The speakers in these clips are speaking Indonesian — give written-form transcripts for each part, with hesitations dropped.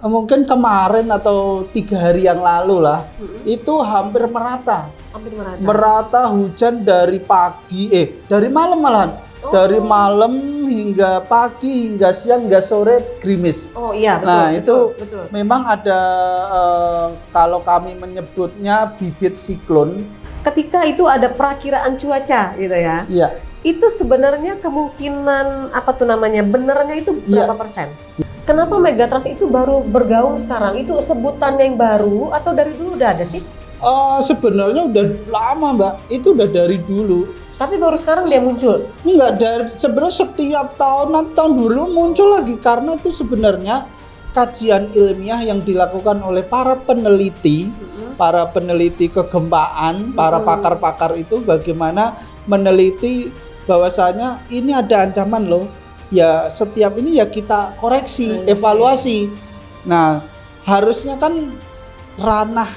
mungkin kemarin atau 3 hari yang lalu lah, itu hampir merata. Hampir merata. Merata hujan dari pagi, dari malam malahan. Dari malam hingga pagi, hingga siang, hingga sore gerimis. Oh iya, betul. Nah itu betul. memang ada, kalau kami menyebutnya bibit siklon. Ketika itu ada perakiraan cuaca gitu ya. Iya. Itu sebenarnya kemungkinan benernya itu berapa persen? Kenapa Megatrust itu baru bergaung sekarang? Itu sebutan yang baru atau dari dulu udah ada sih? Sebenarnya udah lama Mbak, itu udah dari dulu. Tapi baru sekarang dia muncul? Enggak, sebenarnya setiap tahun, nanti tahun dulu muncul lagi. Karena itu sebenarnya kajian ilmiah yang dilakukan oleh para peneliti, kegempaan, para pakar-pakar itu bagaimana meneliti bahwasanya ini ada ancaman loh. Ya setiap ini ya kita koreksi, evaluasi. Nah harusnya kan ranah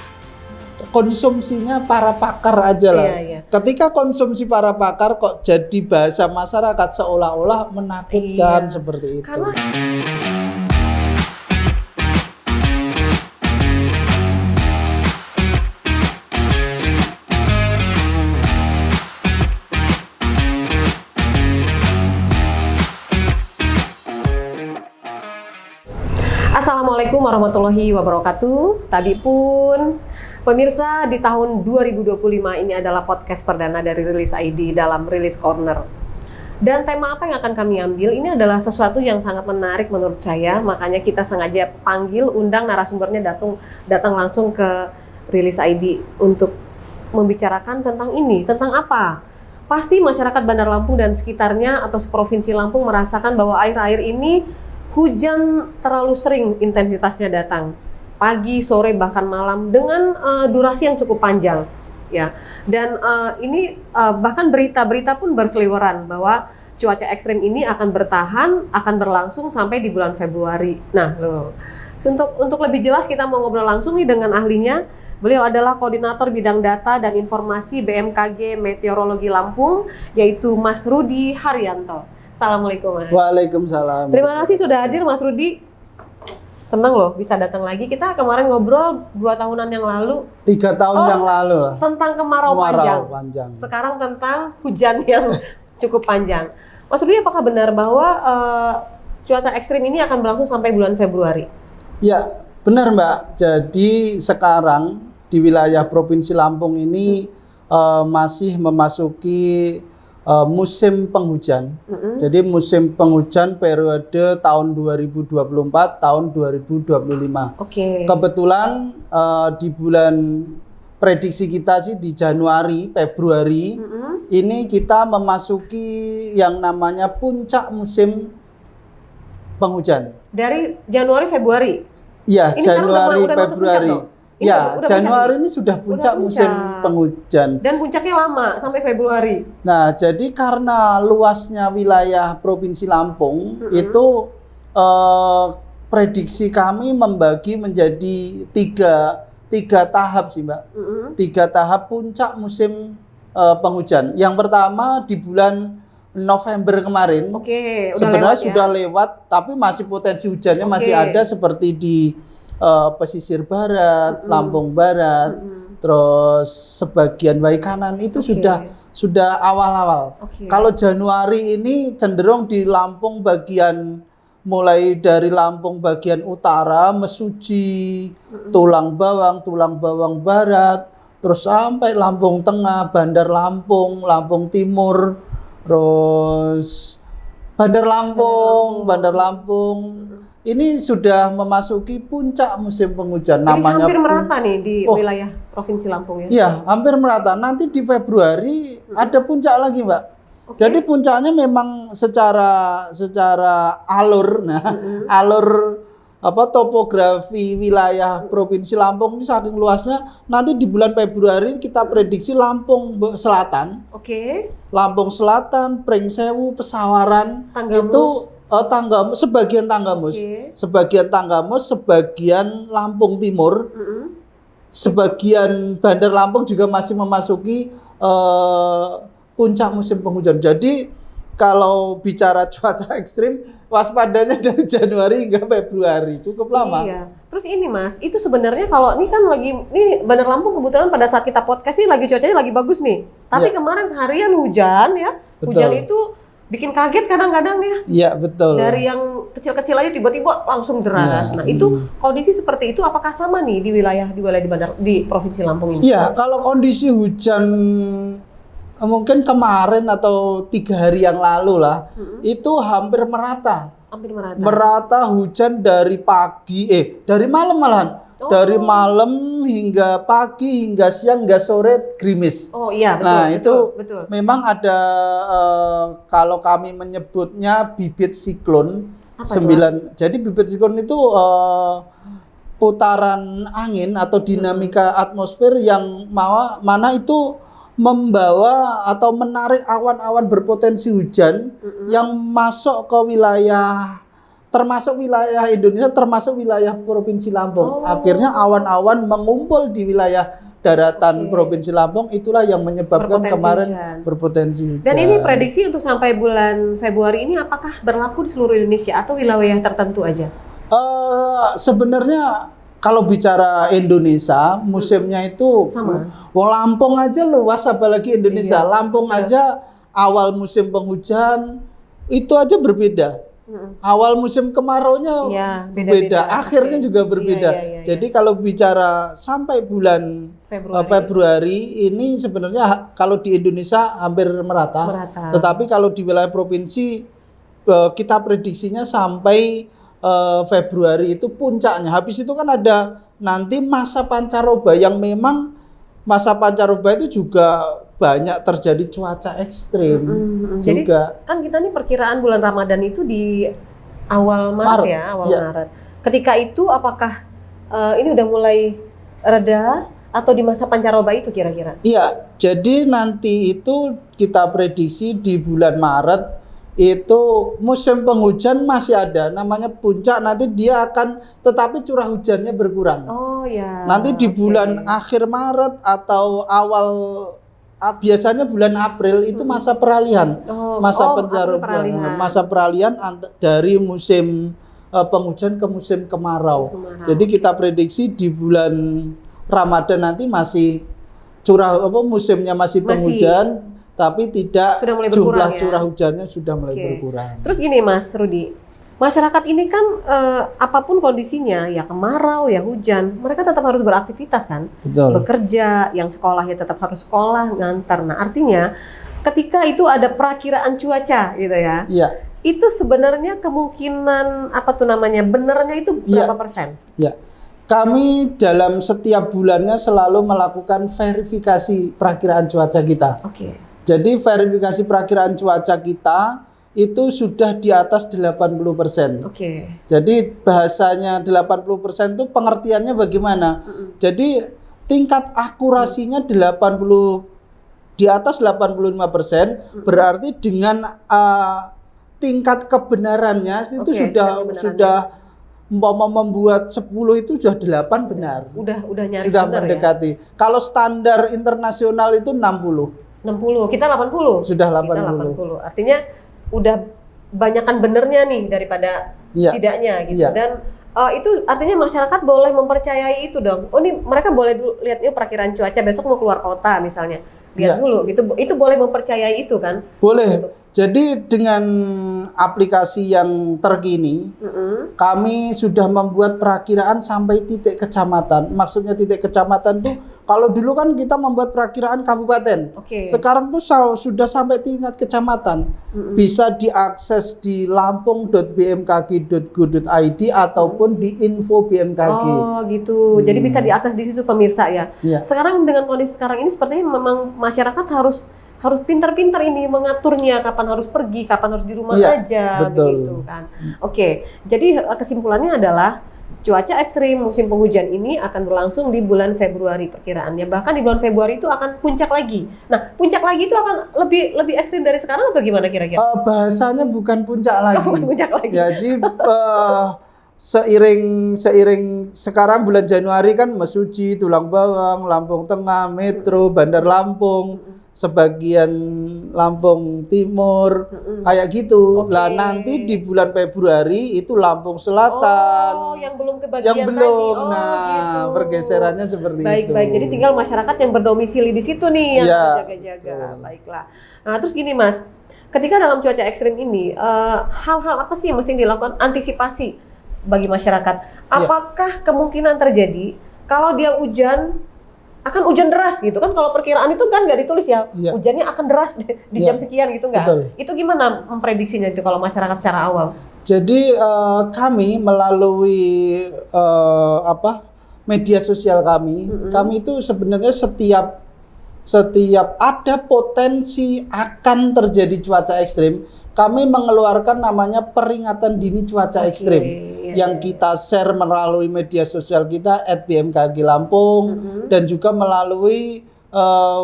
konsumsinya para pakar aja lah. Iya. Ketika konsumsi para pakar kok jadi bahasa masyarakat seolah-olah menakutkan seperti itu. Karena Assalamualaikum warahmatullahi wabarakatuh. Tadi pun pemirsa, di tahun 2025 ini adalah podcast perdana dari Rilis ID dalam Rilis Corner. Dan tema apa yang akan kami ambil ini adalah sesuatu yang sangat menarik menurut saya. Makanya kita sengaja undang narasumbernya datang langsung ke Rilis ID untuk membicarakan tentang ini. Tentang apa? Pasti masyarakat Bandar Lampung dan sekitarnya atau Provinsi Lampung merasakan bahwa akhir-akhir ini hujan terlalu sering intensitasnya datang, pagi, sore, bahkan malam dengan durasi yang cukup panjang, ya. Dan ini bahkan berita-berita pun berseliweran bahwa cuaca ekstrim ini akan berlangsung sampai di bulan Februari. Nah, untuk lebih jelas kita mau ngobrol langsung nih dengan ahlinya. Beliau adalah Koordinator Bidang Data dan Informasi BMKG Meteorologi Lampung, yaitu Mas Rudi Haryanto. Assalamualaikum Mas. Waalaikumsalam. Terima kasih sudah hadir Mas Rudi. Senang loh bisa datang lagi. Kita kemarin ngobrol 2 tahunan yang lalu. 3 tahun yang lalu lah. Tentang kemarau panjang. Sekarang tentang hujan yang cukup panjang. Mas Rudi, apakah benar bahwa cuaca ekstrim ini akan berlangsung sampai bulan Februari? Ya, benar Mbak. Jadi sekarang di wilayah Provinsi Lampung ini masih memasuki musim penghujan. Jadi musim penghujan periode tahun 2024 tahun 2025. Oke. Kebetulan di bulan prediksi kita sih di Januari, Februari ini kita memasuki yang namanya puncak musim penghujan. Dari Januari Februari. Ya, ini Januari udah Februari. Ya, Januari ini sudah puncak musim penghujan. Dan puncaknya lama, sampai Februari. Nah, jadi karena luasnya wilayah Provinsi Lampung, itu prediksi kami membagi menjadi tiga tahap sih Mbak. 3 tahap puncak musim penghujan. Yang pertama di bulan November kemarin. Oke, sebenarnya sudah lewat, tapi masih potensi hujannya masih ada seperti di pesisir barat, Lampung Barat, terus sebagian Waikanan itu sudah awal-awal. Kalau Januari ini cenderung di Lampung bagian, mulai dari Lampung bagian utara, Mesuji, Tulang Bawang Barat, terus sampai Lampung Tengah, Bandar Lampung, Lampung Timur, terus Bandar Lampung. Ini sudah memasuki puncak musim penghujan. Jadi namanya hampir merata nih di wilayah Provinsi Lampung ya? Iya, hampir merata. Nanti di Februari ada puncak lagi, Mbak. Jadi puncaknya memang secara alur, alur topografi wilayah Provinsi Lampung ini saking luasnya. Nanti di bulan Februari kita prediksi Lampung Selatan. Lampung Selatan, Pringsewu, Pesawaran, itu sebagian Tanggamus, sebagian Lampung Timur, sebagian Bandar Lampung juga masih memasuki puncak musim penghujan. Jadi kalau bicara cuaca ekstrim waspadanya dari Januari hingga Februari, cukup lama. Iya. Terus ini Mas, itu sebenarnya kalau ini kan lagi, ini Bandar Lampung kebetulan pada saat kita podcast ini lagi cuacanya lagi bagus nih. Tapi kemarin seharian hujan ya, hujan itu bikin kaget kadang-kadang ya. Iya, betul. Dari yang kecil-kecil aja tiba-tiba langsung deras. Nah, itu kondisi seperti itu apakah sama nih di wilayah di Provinsi Lampung ini? Iya, kalau kondisi hujan mungkin kemarin atau 3 hari yang lalu lah, itu hampir merata. Hampir merata. Merata hujan dari dari malam malahan. Dari malam hingga pagi, hingga siang, hingga sore gerimis. Oh iya, betul. Nah, betul. Memang ada kalau kami menyebutnya bibit siklon. Jadi bibit siklon itu putaran angin atau dinamika atmosfer yang mana itu membawa atau menarik awan-awan berpotensi hujan yang masuk ke wilayah, termasuk wilayah Indonesia, termasuk wilayah Provinsi Lampung. Akhirnya awan-awan mengumpul di wilayah daratan Provinsi Lampung, itulah yang menyebabkan kemarin berpotensi hujan. Dan ini prediksi untuk sampai bulan Februari ini apakah berlaku di seluruh Indonesia atau wilayah tertentu aja? Sebenarnya kalau bicara Indonesia, musimnya itu sama. Lampung aja luas, apalagi Indonesia. Iya, Lampung aja awal musim penghujan itu aja berbeda. Awal musim kemaraunya beda, akhirnya juga berbeda. Jadi kalau bicara sampai bulan Februari ini sebenarnya kalau di Indonesia hampir merata. Tetapi kalau di wilayah provinsi kita prediksinya sampai Februari itu puncaknya. Habis itu kan ada nanti masa pancaroba yang memang masa pancaroba itu juga banyak terjadi cuaca ekstrim juga. Jadi kan kita nih perkiraan bulan Ramadan itu di awal Maret ya, Maret. Ketika itu apakah ini udah mulai reda atau di masa pancaroba itu kira-kira? Iya, jadi nanti itu kita prediksi di bulan Maret itu musim penghujan masih ada, namanya puncak, nanti dia akan, tetapi curah hujannya berkurang. Oh ya. Nanti di bulan akhir Maret atau awal biasanya bulan April itu masa peralihan, masa pancaroba, masa peralihan dari musim penghujan ke musim kemarau. Jadi kita prediksi di bulan Ramadan nanti masih musimnya masih penghujan. Tapi tidak jumlah curah hujannya sudah mulai berkurang. Terus gini Mas Rudi, masyarakat ini kan apapun kondisinya, ya kemarau, ya hujan, mereka tetap harus beraktivitas kan? Betul. Bekerja, yang sekolah ya tetap harus sekolah, ngantar. Nah artinya ketika itu ada perakiraan cuaca gitu ya, itu sebenarnya kemungkinan benernya itu berapa persen? Ya. Kami dalam setiap bulannya selalu melakukan verifikasi perakiraan cuaca kita. Jadi verifikasi perakiraan cuaca kita itu sudah di atas 80%. Jadi bahasanya 80% itu pengertiannya bagaimana? Jadi tingkat akurasinya di atas 85%, berarti dengan tingkat kebenarannya itu sudah membuat 10 itu sudah 8 benar. Udah nyaris sudah benar mendekati. Ya? Kalau standar internasional itu 60. 60, kita 80. Sudah 80. Kita 80. Artinya udah banyakan benernya nih daripada tidaknya gitu. Dan itu artinya masyarakat boleh mempercayai itu dong. Oh ini mereka boleh lihat ini perakiraan cuaca besok mau keluar kota misalnya. Lihat dulu gitu. Itu boleh mempercayai itu kan? Gitu. Boleh. Jadi dengan aplikasi yang terkini, kami sudah membuat perakiraan sampai titik kecamatan. Maksudnya titik kecamatan tuh, kalau dulu kan kita membuat perakiraan kabupaten. Sekarang tuh sudah sampai tingkat kecamatan. Bisa diakses di lampung.bmkg.go.id ataupun di info BMKG. Oh gitu. Jadi bisa diakses di situ pemirsa ya. Sekarang dengan kondisi sekarang ini sepertinya memang masyarakat harus pintar-pintar ini mengaturnya, kapan harus pergi, kapan harus di rumah aja, begitu kan. Jadi kesimpulannya adalah cuaca ekstrim musim penghujan ini akan berlangsung di bulan Februari perkiraannya. Bahkan di bulan Februari itu akan puncak lagi. Nah, puncak lagi itu akan lebih ekstrim dari sekarang atau gimana kira-kira? Bahasanya bukan puncak lagi. Bukan puncak lagi. Jadi seiring sekarang bulan Januari kan Mesuji, Tulang Bawang, Lampung Tengah, Metro, Bandar Lampung. sebagian Lampung Timur, kayak gitu. Oke. Lah nanti di bulan Februari itu Lampung Selatan. Oh, yang belum kebagian Yang belum. tadi. Oh, Nah, gitu. pergeserannya seperti itu. Baik. Jadi tinggal masyarakat yang berdomisili di situ nih yang Iya, berjaga-jaga. betul. Baiklah. Nah, terus gini Mas, ketika dalam cuaca ekstrim ini, hal-hal apa sih yang mesti dilakukan antisipasi bagi masyarakat? Apakah kemungkinan terjadi kalau dia akan hujan deras gitu kan? Kalau perkiraan itu kan nggak ditulis ya, Iya. hujannya akan deras di Iya. jam sekian gitu nggak? Betul. Itu gimana memprediksinya itu kalau masyarakat secara awam? Jadi kami melalui media sosial kami itu sebenarnya setiap ada potensi akan terjadi cuaca ekstrim, kami mengeluarkan namanya peringatan dini cuaca ekstrim yang kita share melalui media sosial kita @bmkg Lampung dan juga melalui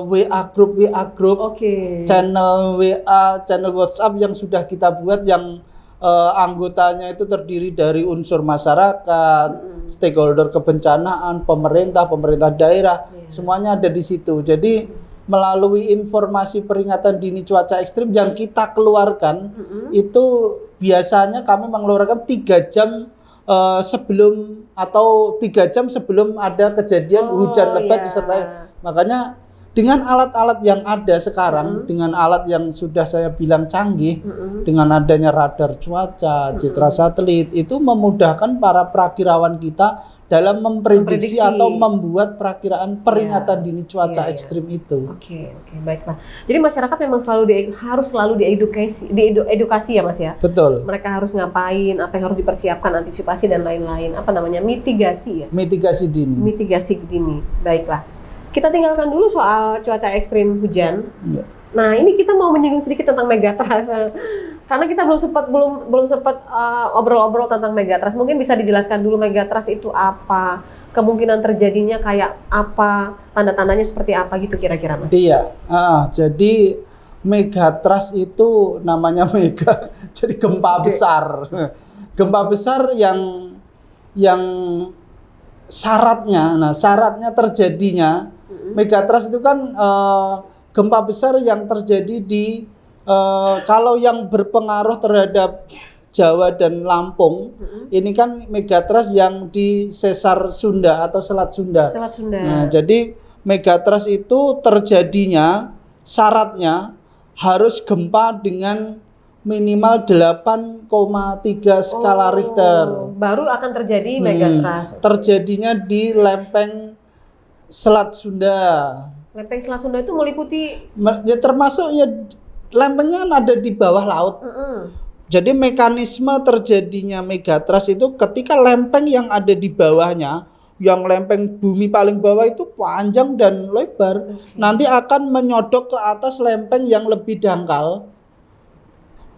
WA group, channel WA, channel WhatsApp yang sudah kita buat yang anggotanya itu terdiri dari unsur masyarakat, stakeholder kebencanaan, pemerintah daerah, semuanya ada di situ. Jadi melalui informasi peringatan dini cuaca ekstrim yang kita keluarkan itu biasanya kami mengeluarkan 3 jam sebelum atau 3 jam sebelum ada kejadian hujan lebat disertai. Makanya dengan alat-alat yang ada sekarang, dengan alat yang sudah saya bilang canggih, dengan adanya radar cuaca, citra satelit, itu memudahkan para prakirawan kita dalam memprediksi atau membuat perakiraan peringatan dini cuaca ekstrim itu. Oke, baiklah. Jadi masyarakat memang harus selalu diedukasi ya Mas ya? Betul. Mereka harus ngapain, apa yang harus dipersiapkan, antisipasi dan lain-lain. Apa namanya? Mitigasi ya? Mitigasi dini. Baiklah. Kita tinggalkan dulu soal cuaca ekstrim hujan. Ya. Nah, ini kita mau menyinggung sedikit tentang megatrust. Karena kita belum sempat obrol-obrol tentang megatrust. Mungkin bisa dijelaskan dulu megatrust itu apa, kemungkinan terjadinya kayak apa, tanda-tandanya seperti apa gitu kira-kira Mas. Iya. Jadi megatrust itu namanya mega. Jadi gempa besar. Gempa besar yang syaratnya terjadinya megatrust itu kan gempa besar yang terjadi di kalau yang berpengaruh terhadap Jawa dan Lampung, ini kan megatrust yang di sesar Sunda atau Selat Sunda. Nah, jadi megatrust itu terjadinya syaratnya harus gempa dengan minimal 8,3 skala Richter. Baru akan terjadi megatrust. Terjadinya di lempeng Selat Sunda. Lempeng Selat Sunda itu meliputi Ya termasuk ya lempengnya kan ada di bawah laut. Jadi mekanisme terjadinya megatrust itu ketika lempeng yang ada di bawahnya, yang lempeng bumi paling bawah itu panjang dan lebar, nanti akan menyodok ke atas lempeng yang lebih dangkal.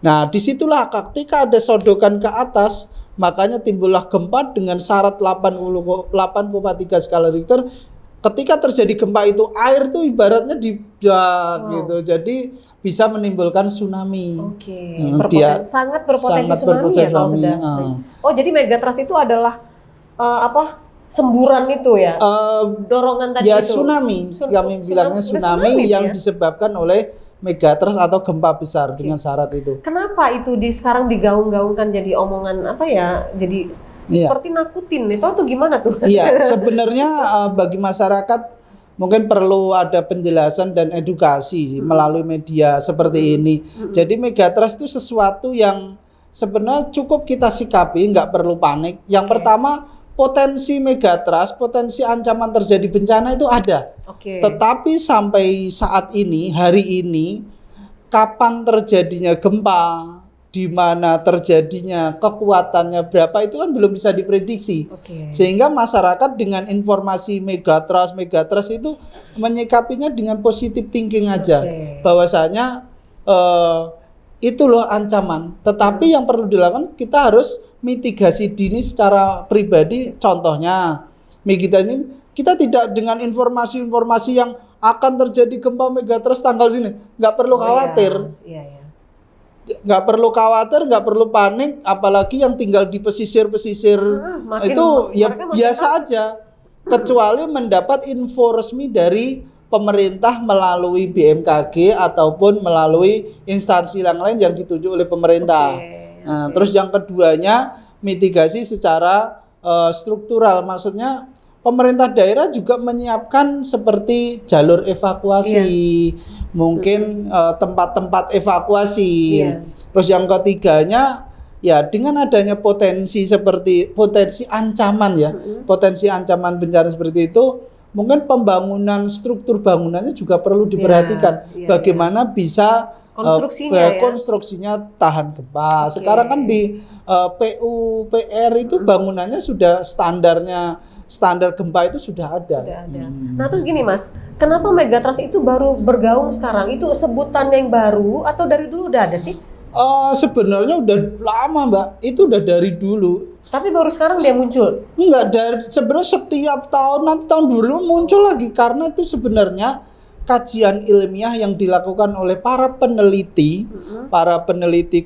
Nah, disitulah ketika ada sodokan ke atas, makanya timbullah gempa dengan syarat 8,3 skala Richter. Ketika terjadi gempa itu, air itu ibaratnya gitu. Jadi bisa menimbulkan tsunami. Sangat berpotensi tsunami ya kalau sudah. Oh, jadi megatrust itu adalah semburan itu ya? Dorongan tadi ya, itu? Tsunami. Kami bilangnya tsunami yang disebabkan oleh megatrust atau gempa besar dengan syarat itu. Kenapa itu sekarang digaung-gaungkan jadi omongan jadi seperti nakutin itu atau gimana tuh? Iya, sebenarnya bagi masyarakat mungkin perlu ada penjelasan dan edukasi melalui media seperti ini. Jadi megatrust itu sesuatu yang sebenarnya cukup kita sikapi, nggak perlu panik. Yang pertama, potensi megatrust, potensi ancaman terjadi bencana itu ada. Tetapi sampai saat ini, hari ini, kapan terjadinya gempa, di mana terjadinya kekuatannya berapa itu kan belum bisa diprediksi. Sehingga masyarakat dengan informasi megatrust itu menyikapinya dengan positive thinking aja. Bahwasanya itu loh ancaman. Tetapi yang perlu dilakukan, kita harus mitigasi dini secara pribadi. Contohnya, kita tidak dengan informasi-informasi yang akan terjadi gempa megatrust tanggal sini. Nggak perlu khawatir. Nggak perlu khawatir, nggak perlu panik, apalagi yang tinggal di pesisir-pesisir itu ya biasa aja, kecuali mendapat info resmi dari pemerintah melalui BMKG ataupun melalui instansi yang lain yang ditunjuk oleh pemerintah. Terus yang keduanya mitigasi secara struktural, maksudnya pemerintah daerah juga menyiapkan seperti jalur evakuasi, mungkin tempat-tempat evakuasi. Terus yang ketiganya ya dengan adanya potensi ancaman ya, potensi ancaman bencana seperti itu, mungkin pembangunan struktur bangunannya juga perlu diperhatikan. Bagaimana bisa konstruksinya tahan gempa. Sekarang kan di PUPR itu bangunannya sudah standar gempa itu sudah ada. Nah terus gini Mas, kenapa Megatrust itu baru bergaung sekarang? Itu sebutan yang baru atau dari dulu udah ada sih? Sebenarnya udah lama Mbak, itu udah dari dulu. Tapi baru sekarang dia muncul? Enggak, sebenarnya setiap tahun, nanti tahun 2000 muncul lagi. Karena itu sebenarnya kajian ilmiah yang dilakukan oleh para peneliti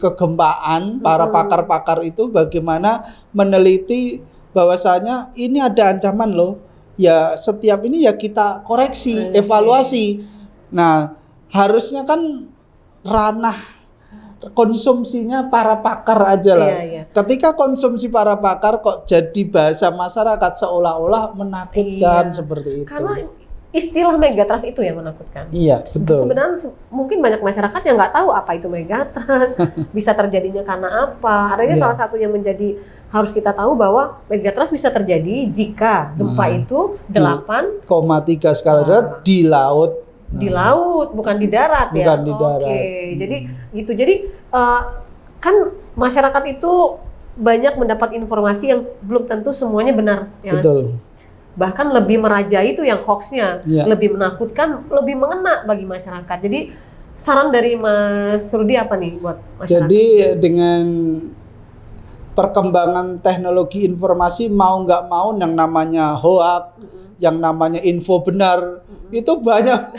kegempaan, para pakar-pakar itu bagaimana meneliti bahwasanya ini ada ancaman loh. Ya setiap ini ya kita koreksi, evaluasi. Nah, harusnya kan ranah konsumsinya para pakar aja lah. Ketika konsumsi para pakar kok jadi bahasa masyarakat seolah-olah menakutkan seperti itu. Karena istilah Megatrust itu yang menakutkan. Iya, betul. Sebenarnya mungkin banyak masyarakat yang nggak tahu apa itu Megatrust, bisa terjadinya karena apa. Artinya salah satu yang menjadi harus kita tahu bahwa Megatrust bisa terjadi jika gempa itu 8,3 skala Richter di laut. Di laut, bukan di darat ya. Bukan di darat. Jadi gitu. Jadi kan masyarakat itu banyak mendapat informasi yang belum tentu semuanya benar. Ya. Betul. Bahkan lebih merajai itu yang hoaxnya, lebih menakutkan, lebih mengena bagi masyarakat. Jadi saran dari Mas Rudi apa nih buat masyarakat? Jadi dengan perkembangan teknologi informasi mau nggak mau yang namanya hoax, yang namanya info benar itu banyak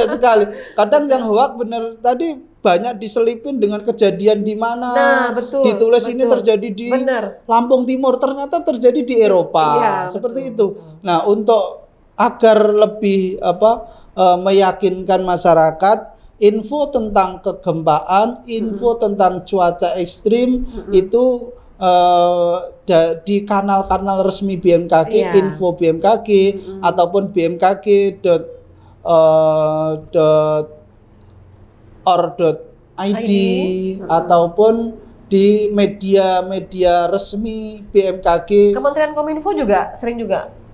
sekali. Kadang yang hoax benar tadi banyak diselipin dengan kejadian di mana. Ditulis ini terjadi di Lampung Timur, ternyata terjadi di Eropa. Seperti itu. Nah, untuk agar lebih meyakinkan masyarakat, info tentang kegempaan, info tentang cuaca ekstrim itu di kanal-kanal resmi BMKG, info BMKG ataupun bmkg.or.id ataupun di media resmi BMKG. Kementerian Kominfo juga sering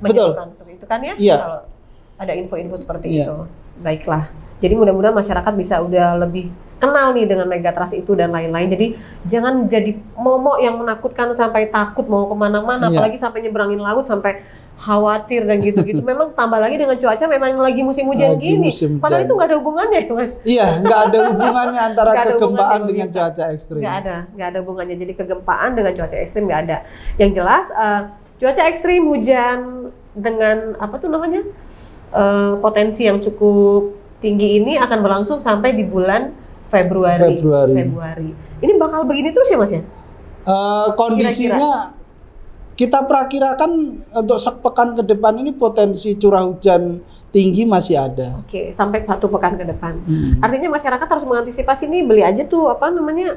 menyebarkan itu kan ya? Kalau ada info-info seperti itu. Baiklah. Jadi mudah-mudahan masyarakat bisa udah lebih kenal nih dengan Megatrust itu dan lain-lain. Jadi jangan jadi momok yang menakutkan sampai takut mau kemana-mana, apalagi sampai nyeberangin laut sampai khawatir dan gitu-gitu. Memang tambah lagi dengan cuaca memang lagi musim hujan gini. Padahal itu nggak ada hubungannya ya Mas? Iya, nggak ada hubungannya antara kegempaan dengan cuaca ekstrim. Nggak ada hubungannya. Jadi kegempaan dengan cuaca ekstrim nggak ada. Yang jelas cuaca ekstrim, hujan dengan potensi yang cukup tinggi ini akan berlangsung sampai di bulan Februari. Ini bakal begini terus ya Mas ya? Kondisinya kita perakirakan untuk sepekan ke depan ini potensi curah hujan tinggi masih ada. Oke, sampai 1 pekan ke depan. Artinya masyarakat harus mengantisipasi nih, beli aja tuh karena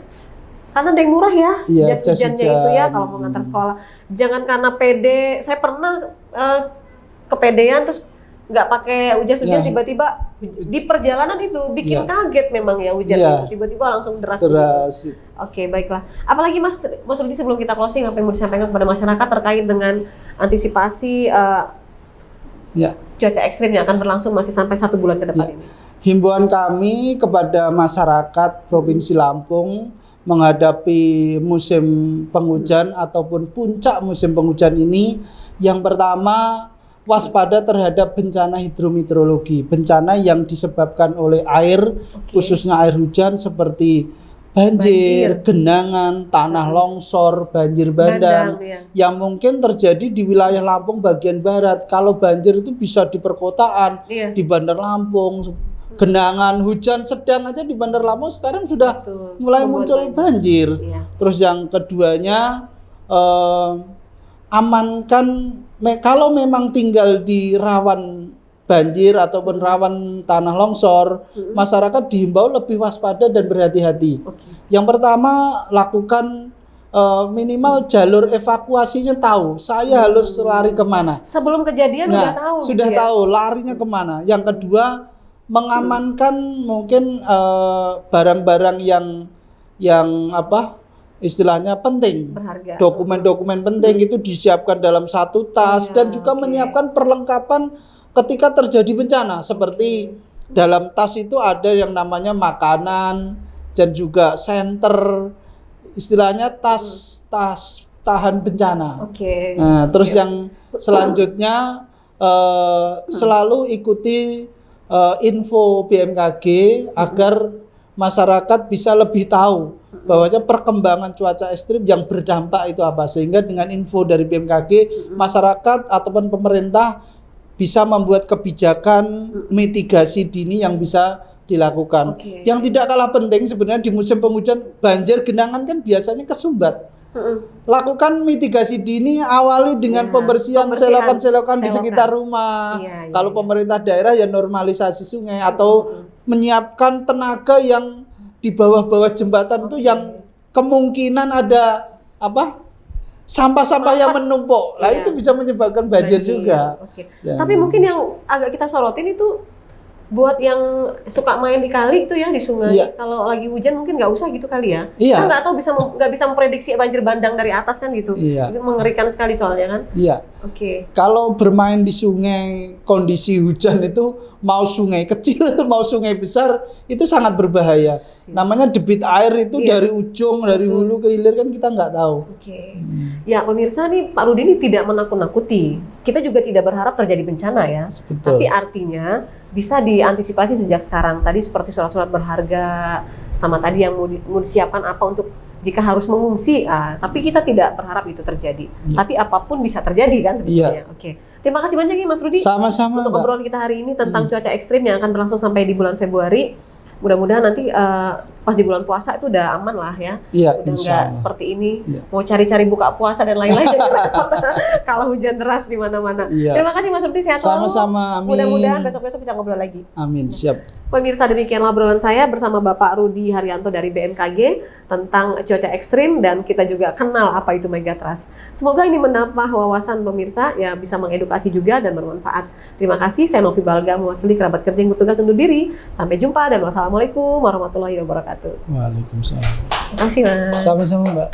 ada yang murah ya, jas hujannya itu ya kalau mau ngantar sekolah. Jangan karena pede. Saya pernah kepedean terus nggak pakai jas hujan, tiba-tiba di perjalanan itu bikin kaget memang ya hujan itu tiba-tiba langsung deras. Oke, baiklah. Apalagi Mas Rudi sebelum kita closing apa yang mau disampaikan kepada masyarakat terkait dengan antisipasi cuaca ekstrim yang akan berlangsung masih sampai 1 bulan ke depan ini? Himbauan kami kepada masyarakat Provinsi Lampung menghadapi musim penghujan ataupun puncak musim penghujan ini, yang pertama waspada terhadap bencana hidrometeorologi, bencana yang disebabkan oleh air, khususnya air hujan seperti banjir, genangan, tanah longsor, banjir bandang, yang mungkin terjadi di wilayah Lampung bagian barat. Kalau banjir itu bisa di perkotaan, di Bandar Lampung, genangan hujan sedang aja di Bandar Lampung sekarang sudah mulai muncul banjir. Terus yang keduanya amankan kalau memang tinggal di rawan banjir ataupun rawan tanah longsor, masyarakat diimbau lebih waspada dan berhati-hati. Yang pertama, lakukan minimal jalur evakuasinya tahu. Saya harus lari kemana. Sebelum kejadian udah tahu. Sudah gitu ya? tahu larinya kemana. Yang kedua, mengamankan mungkin barang-barang yang apa? Istilahnya penting. Berharga. Dokumen-dokumen penting itu disiapkan dalam satu tas dan juga menyiapkan perlengkapan ketika terjadi bencana seperti dalam tas itu ada yang namanya makanan dan juga senter, istilahnya tas tahan bencana. Nah, terus yang selanjutnya selalu ikuti info BMKG agar masyarakat bisa lebih tahu bahwasanya perkembangan cuaca ekstrim yang berdampak itu apa, sehingga dengan info dari BMKG masyarakat ataupun pemerintah bisa membuat kebijakan mitigasi dini yang bisa dilakukan. Yang tidak kalah penting sebenarnya di musim penghujan, banjir genangan kan biasanya kesumbat. Lakukan mitigasi dini, awali dengan pembersihan selokan-selokan di sekitar rumah. Kalau pemerintah daerah ya normalisasi sungai atau menyiapkan tenaga yang di bawah-bawah jembatan itu yang kemungkinan ada sampah-sampah yang menumpuk. Lah itu bisa menyebabkan banjir juga. Tapi mungkin yang agak kita sorotin itu buat yang suka main di kali itu ya, di sungai. Kalau lagi hujan mungkin nggak usah gitu kali ya. Kita nggak tahu nggak bisa memprediksi banjir bandang dari atas kan gitu. Itu mengerikan sekali soalnya kan. Kalau bermain di sungai kondisi hujan itu mau sungai kecil mau sungai besar itu sangat berbahaya. Namanya debit air itu dari ujung, dari hulu ke hilir kan kita nggak tahu. Ya pemirsa nih, Pak Rudi ini tidak menakut-nakuti. Kita juga tidak berharap terjadi bencana ya. Tapi artinya bisa diantisipasi sejak sekarang. Tadi seperti surat-surat berharga, sama tadi yang mau disiapkan apa untuk jika harus mengungsi. Tapi kita tidak berharap itu terjadi. Tapi apapun bisa terjadi kan sebetulnya. Terima kasih banyak ya Mas Rudi. Sama-sama, untuk obrolan kita hari ini tentang cuaca ekstrim yang akan berlangsung sampai di bulan Februari. Mudah-mudahan nanti pas di bulan puasa itu udah aman lah ya. Udah nggak seperti ini. Mau cari-cari buka puasa dan lain-lain jadi repot kalau hujan deras di mana-mana. Terima kasih Mas Rudi, sehat selalu. Sama-sama, amin. Mudah-mudahan besok-besok bisa ngobrol lagi. Amin, siap. Pemirsa, demikianlah obrolan saya bersama Bapak Rudi Haryanto dari BMKG tentang cuaca ekstrim, dan kita juga kenal apa itu megatrust. Semoga ini menambah wawasan pemirsa, ya bisa mengedukasi juga dan bermanfaat. Terima kasih, saya Novi Balga mewakili kerabat kerja yang bertugas undur diri. Sampai jumpa dan wassalamualaikum warahmatullahi wabarakatuh. Waalaikumsalam. Terima kasih Mas. Sama-sama Mbak.